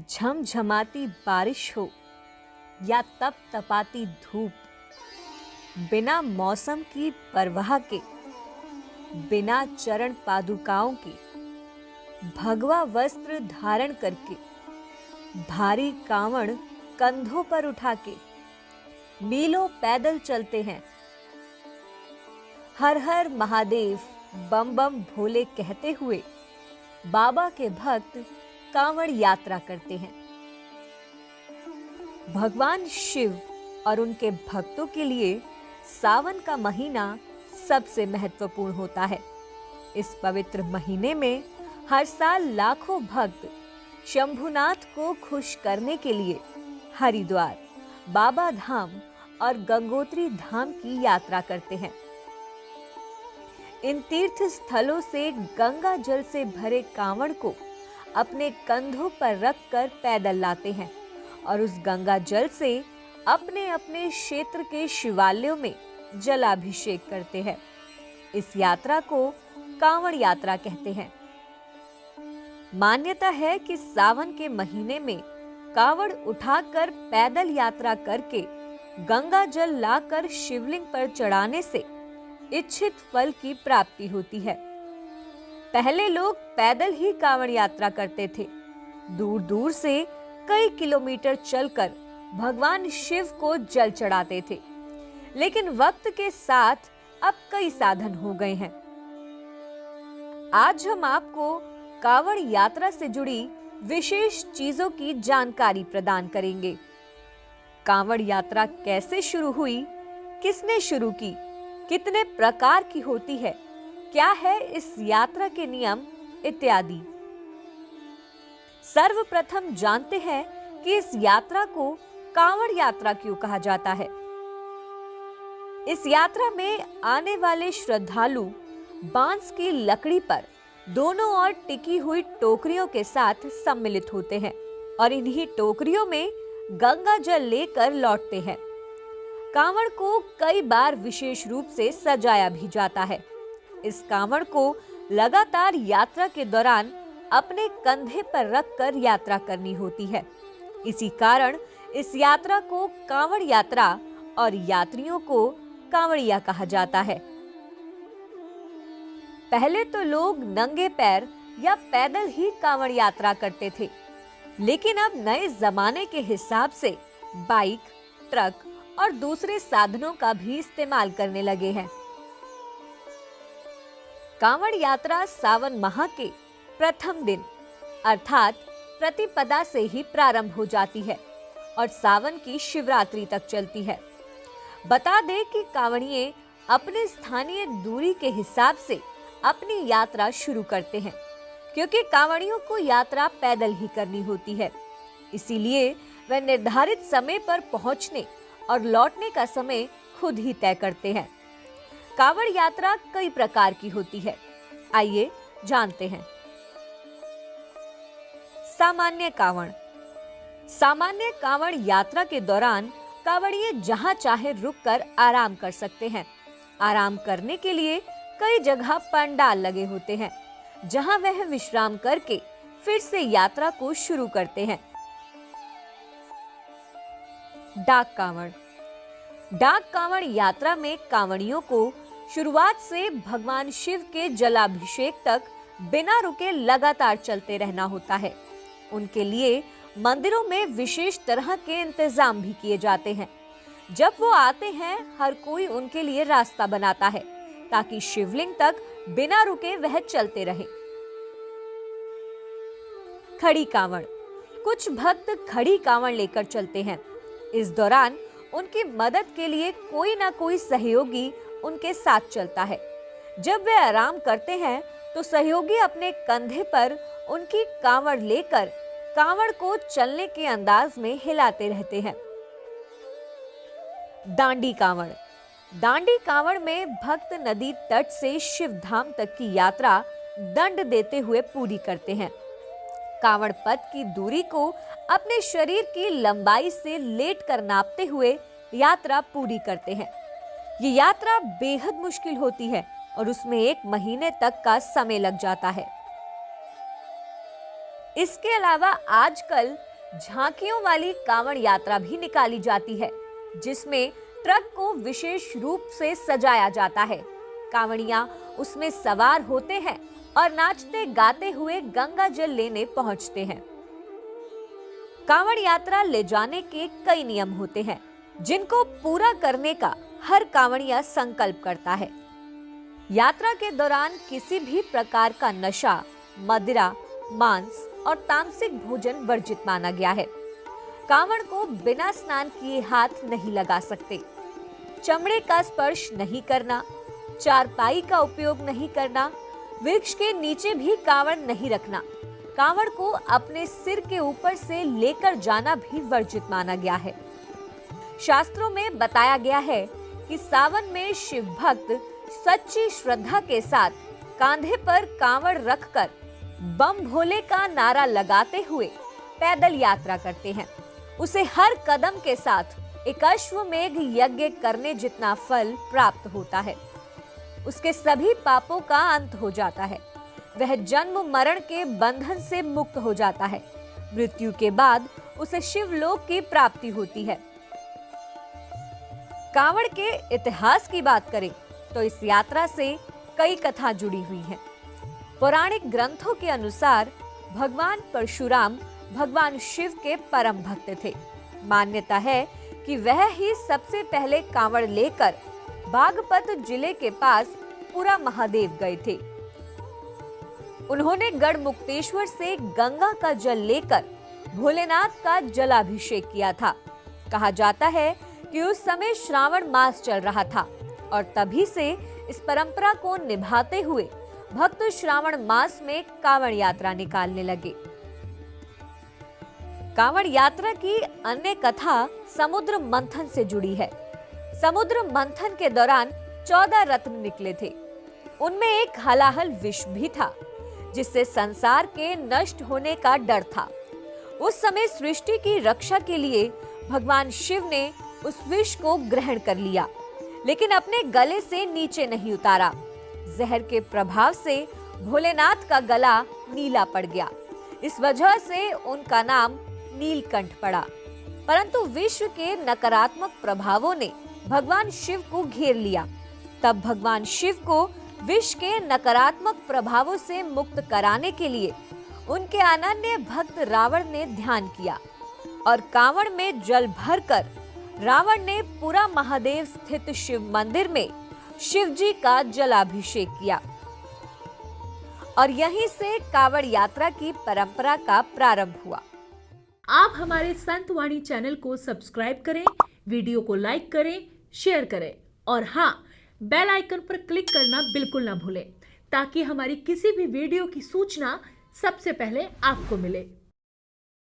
झमझमाती बारिश हो या तप तपाती धूप, बिना मौसम की परवाह के, बिना चरण पादुकाओं के, भगवा वस्त्र धारण करके, भारी कांवड़ कंधों पर उठा के मीलों पैदल चलते हैं। हर हर महादेव, बम बम भोले कहते हुए बाबा के भक्त कांवड़ यात्रा करते हैं। भगवान शिव और उनके भक्तों के लिए सावन का महीना सबसे महत्वपूर्ण होता है। इस पवित्र महीने में हर साल लाखों भक्त शंभुनाथ को खुश करने के लिए हरिद्वार, बाबा धाम और गंगोत्री धाम की यात्रा करते हैं। इन तीर्थ स्थलों से गंगा जल से भरे कांवड़ को अपने कंधों पर रखकर पैदल लाते हैं और उस गंगा जल से अपने अपने क्षेत्र के शिवालयों में जलाभिषेक करते हैं। इस यात्रा को कांवड़ यात्रा कहते हैं। मान्यता है कि सावन के महीने में कांवड़ उठाकर पैदल यात्रा करके गंगा जल लाकर शिवलिंग पर चढ़ाने से इच्छित फल की प्राप्ति होती है। पहले लोग पैदल ही कांवड़ यात्रा करते थे। दूर दूर से कई किलोमीटर चलकर भगवान शिव को जल चढ़ाते थे। लेकिन वक्त के साथ अब कई साधन हो गए हैं। आज हम आपको कांवड़ यात्रा से जुड़ी विशेष चीजों की जानकारी प्रदान करेंगे। कांवड़ यात्रा कैसे शुरू हुई, किसने शुरू की, कितने प्रकार की होती है, क्या है इस यात्रा के नियम इत्यादि। सर्वप्रथम जानते हैं कि इस यात्रा को कांवड़ यात्रा क्यों कहा जाता है। इस यात्रा में आने वाले श्रद्धालु बांस की लकड़ी पर दोनों ओर टिकी हुई टोकरियों के साथ सम्मिलित होते हैं और इन्हीं टोकरियों में गंगा जल लेकर लौटते हैं। कांवड़ को कई बार विशेष रूप से सजाया भी जाता है। इस कांवड़ को लगातार यात्रा के दौरान अपने कंधे पर रखकर यात्रा करनी होती है। इसी कारण इस यात्रा को कांवड़ यात्रा और यात्रियों को कांवड़िया कहा जाता है। पहले तो लोग नंगे पैर या पैदल ही कांवड़ यात्रा करते थे, लेकिन अब नए जमाने के हिसाब से बाइक, ट्रक और दूसरे साधनों का भी इस्तेमाल करने लगे हैं। कांवड़ यात्रा सावन माह के प्रथम दिन अर्थात प्रतिपदा से ही प्रारंभ हो जाती है और सावन की शिवरात्रि तक चलती है। बता दें कि कांवड़िये अपने स्थानीय दूरी के हिसाब से अपनी यात्रा शुरू करते हैं, क्योंकि कांवड़ियों को यात्रा पैदल ही करनी होती है। इसीलिए वे निर्धारित समय पर पहुंचने और लौटने का समय खुद ही तय करते हैं। कांवड़ यात्रा कई प्रकार की होती है, आइए जानते हैं। सामान्य कांवड़। सामान्य कांवड़ यात्रा के दौरान कांवड़िये जहां चाहे रुककर आराम कर सकते हैं। आराम करने के लिए कई जगह पंडाल लगे होते हैं, जहां वह विश्राम करके फिर से यात्रा को शुरू करते हैं। डाक कांवड़। डाक कांवड़ यात्रा में कांवड़ियों को शुरुआत से भगवान शिव के जलाभिषेक तक बिना रुके लगातार चलते रहना होता है। उनके लिए मंदिरों में विशेष तरह के इंतजाम भी किए जाते हैं। जब वो आते हैं, हर कोई उनके लिए रास्ता बनाता है ताकि शिवलिंग तक बिना रुके वह चलते रहे। खड़ी कांवड़। कुछ भक्त खड़ी कांवड़ लेकर चलते हैं। इस दौरान उनकी मदद के लिए कोई ना कोई सहयोगी उनके साथ चलता है। जब वे आराम करते हैं तो सहयोगी अपने कंधे पर उनकी कांवड़ लेकर कांवड़ को चलने के अंदाज में हिलाते रहते हैं। दांडी कांवड़। दांडी कांवड़ में भक्त नदी तट से शिव धाम तक की यात्रा दंड देते हुए पूरी करते हैं। कांवड़ पथ की दूरी को अपने शरीर की लंबाई से लेटकर नापते हुए यात्रा पूरी करते हैं। ये यात्रा बेहद मुश्किल होती है और उसमें 1 महीने तक का समय लग जाता है। इसके अलावा आजकल झांकियों वाली कांवड़ यात्रा भी निकाली जाती है, जिसमें ट्रक को विशेष रूप से सजाया जाता है। कांवड़ियां उसमें सवार होते हैं और नाचते गाते हुए गंगा जल लेने पहुंचते हैं। कांवड़ यात्रा ले जाने के कई नियम होते हैं, जिनको पूरा करने का हर कांवड़िया संकल्प करता है। यात्रा के दौरान किसी भी प्रकार का नशा, मदिरा, मांस और तामसिक भोजन वर्जित माना गया है। कांवड़ को बिना स्नान किए हाथ नहीं लगा सकते, चमड़े का स्पर्श नहीं करना, चारपाई का उपयोग नहीं करना, वृक्ष के नीचे भी कांवड़ नहीं रखना, कांवड़ को अपने सिर के ऊपर से लेकर जाना भी वर्जित माना गया है। शास्त्रों में बताया गया है कि सावन में शिव भक्त सच्ची श्रद्धा के साथ कांधे पर कांवड़ रखकर बम भोले का नारा लगाते हुए पैदल यात्रा करते हैं। उसे हर कदम के साथ एक अश्वमेघ यज्ञ करने जितना फल प्राप्त होता है। उसके सभी पापों का अंत हो जाता है। वह जन्म मरण के बंधन से मुक्त हो जाता है। मृत्यु के बाद उसे शिवलोक की प्राप्ति होती है। कांवड़ के इतिहास की बात करें तो इस यात्रा से कई कथा जुड़ी हुई हैं। पौराणिक ग्रंथों के अनुसार भगवान परशुराम भगवान शिव के परम भक्त थे। मान्यता है कि वह ही सबसे पहले कांवड़ लेकर बागपत जिले के पास पुरा महादेव गए थे। उन्होंने गढ़मुक्तेश्वर से गंगा का जल लेकर भोलेनाथ का जलाभिषेक किया था। कहा जाता है कि उस समय श्रावण मास चल रहा था और तभी से इस परंपरा को निभाते हुए भक्त श्रावण मास में कांवड़ यात्रा निकालने लगे। कांवड़ यात्रा की अन्य कथा समुद्र मंथन से जुड़ी है। समुद्र मंथन के दौरान 14 रत्न निकले थे। उनमें एक हलाहल विष भी था, जिससे संसार के नष्ट होने का डर था। उस समय सृष्टि की रक्षा के लिए भगवान शिव ने उस विष को ग्रहण कर लिया, लेकिन अपने गले से नीचे नहीं उतारा। जहर के प्रभाव से भोलेनाथ का गला नीला पड़ गया। इस वजह से उनका नाम नीलकंठ पड़ा। परंतु विश्व के नकारात्मक प्रभावों ने भगवान शिव को घेर लिया। तब भगवान शिव को विश्व के नकारात्मक प्रभावों से मुक्त कराने के लिए उनके अनन्य भक्त रावण ने ध्यान किया और कांवड़ में जल भरकर रावण ने पुरा महादेव स्थित शिव मंदिर में शिव जी का जलाभिषेक किया और यहीं से कांवड़ यात्रा की परंपरा का प्रारंभ हुआ। आप हमारे संत वाणी चैनल को सब्सक्राइब करें, वीडियो को लाइक करें, शेयर करें और हाँ, बेल आइकन पर क्लिक करना बिल्कुल ना भूलें, ताकि हमारी किसी भी वीडियो की सूचना सबसे पहले आपको मिले।